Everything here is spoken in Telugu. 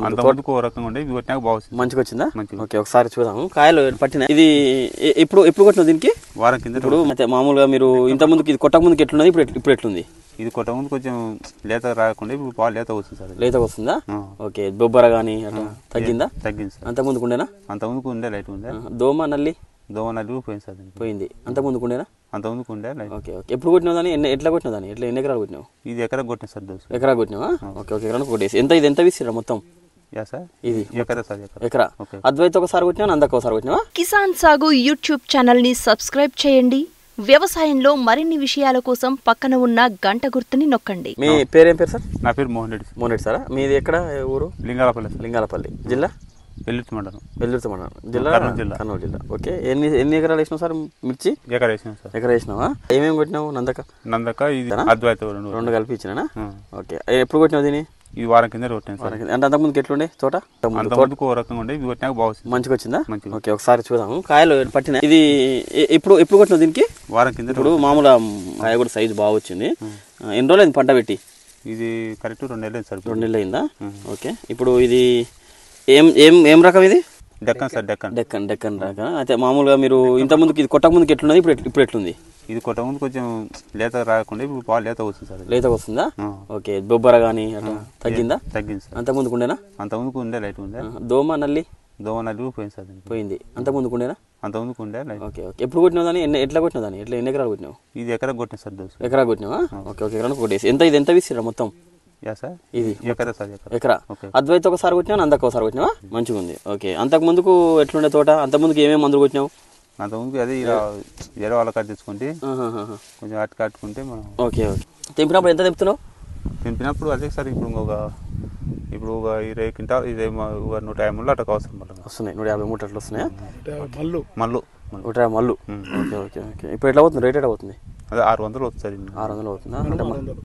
అంతకుముందుకు ఓ రకంగా ఉండే ఇది కొట్టినాక బాగుంది. మంచిగా వచ్చిందా? ఓకే, ఒకసారి చూద్దాము. కాయలు పట్టిన ఇది ఎప్పుడు కొట్టిన దీనికి? వారం కింద. ఇప్పుడు అయితే మామూలుగా మీరు ఇంత ముందుకి ఇది కొట్టక ముందుకి ఎట్లున్నది, ఇప్పుడు ఎట్లుంది? ఇది కొట్ట ముందు కొంచెం లేత రాకుండా ఇప్పుడు పాలు లేత వస్తుంది సార్. లేత వస్తుందా? ఓకే, బొబ్బర కానీ అట్లా తగ్గిందా? తగ్గింది సార్. అంత ముందుకు ఉండేనా? అంత ముందుకు ఉండే లైట్ ఉండే. దోమ నల్లి పోయింది సార్. పోయింది. అంత ముందుకు ఉండేనా? అంత ముందుకు ఉండే. Okay okay. ఎప్పుడు కొట్టినావు దాన్ని? ఎట్లా కొట్టినావు దాన్ని? ఎన్ని ఎకరాలు కొట్టినావు? ఇది ఎకరా కొట్టిన సార్. ఎకరా కొట్టినావా? ఓకే ఓకే, ఎకరానికి కొట్టేసి ఇది ఎంత విసిరా మొత్తం? సార్ ఇది ఎకరా సార్. ఎకరా. అద్వైత ఒకసారి కొట్టినా, నందక ఒకసారి కొట్టినావా? కిసాన్ సాగు యూట్యూబ్ ఛానల్ ని సబ్స్క్రైబ్ చేయండి. వ్యవసాయంలో మరిన్ని విషయాల కోసం పక్కన ఉన్న గంట గుర్తుని నొక్కండి. మీ పేరేం పేరు సార్? నా పేరు మోహన్ రెడ్డి. మోహన్ రెడ్డి సారా? మీది ఎక్కడ ఊరు? లింగాలపల్లి. జిల్లా వెల్లుర్తి మండలం. జిల్లా కర్నూలు జిల్లా. ఓకే, ఎన్ని ఎకరాలు వేసినావు సార్ మిర్చి? ఎకరా వేసినావు సార్. ఎకరా వేసినావా? ఏమేమి కొట్టినావు? నందక ఇది అద్వైత రెండు కలిపి ఇచ్చినా. ఓకే, ఎప్పుడు కొట్టినావు దీన్ని? ఈ వారం కింద కొట్టాను సార్. అంటే అంతకుముందుకు ఎట్లుండే తోట? అంతకుముందుకు ఓ రకంగా ఉండే ఇది కొట్టినాక బాగుంది. మంచిగా వచ్చిందా? ఓకే, ఒకసారి చూద్దాము. కాయలు పట్టిన ఇది ఎప్పుడు కొట్టినావు దీనికి? వారం కింద. ఇప్పుడు మామూలుగా కాయ కూడా సైజు బాగా వచ్చింది. ఎన్ని రోజులు అయింది పంట పెట్టి? ఇది కరెక్ట్ 2 నెలలు సార్. 2 నెలలు అయిందా? ఓకే, ఇప్పుడు ఇది ఏం రకం ఇది? డెక్కన్ సార్. డెక్కన్ రకం. అయితే మామూలుగా మీరు ఇంత ముందుకి ఇది కొట్టక ముందుకి ఎట్లున్నది, ఇప్పుడు ఎట్లుంది? ఇది కొట్ట ముందు కొంచెం లేత రాకుండా ఇప్పుడు పాలు లేత వస్తుంది సార్. లేత వస్తుందా? ఓకే, బొబ్బర కానీ అట్లా తగ్గిందా? తగ్గింది సార్. అంత ముందుకు ఉండేనా? అంత ముందుకు ఉండే లైట్ ఉండే. దోమ నల్లి పోయింది సార్. పోయింది. అంత ముందుకు ఉండేనా? అంత ముందుకు ఉండే. Okay okay. ఎప్పుడు కొట్టినావు దాన్ని? ఎట్లా కొట్టినావు దాన్ని? ఎన్ని ఎకరాలు కొట్టినావు? ఇది ఎకరా కొట్టిన సార్. ఎకరా కొట్టినావా? ఓకే ఓకే, ఎకరానికి కొట్టేసి ఇది ఎంత విసిరా మొత్తం? సార్ ఇది ఎకరా సార్. ఎకరా. అద్వైత ఒకసారి కొట్టినావు, నందక ఒకసారి కొట్టినావా? మంచిగా ఉంది. ఓకే, అంతకు ముందుకు ఎట్లుండే తోట? అంత ముందుకు ఏమేమి మందులు కొట్టినావు? అంత ముందుకు అది వేరే వాళ్ళ కట్ తెచ్చుకుంటే కొంచెం అటు కట్టుకుంటే మనం. Okay okay. తెంపినప్పుడు ఎంత తెంపుతున్నావు? తెంపినప్పుడు అదే సార్ ఇప్పుడు ఒక 20 క్వింటాల్ 150 ముళ్ళు అట్లా అవసరం వస్తున్నాయి. 150 మూటలు వస్తున్నాయా? మళ్ళు 150 మళ్ళు. Okay okay okay. ఇప్పుడు ఎట్లా అవుతుంది రేట్? ఎట్లా అవుతుంది? అదే 600 అవుతుంది సార్. 600 అవుతుందా? అంటే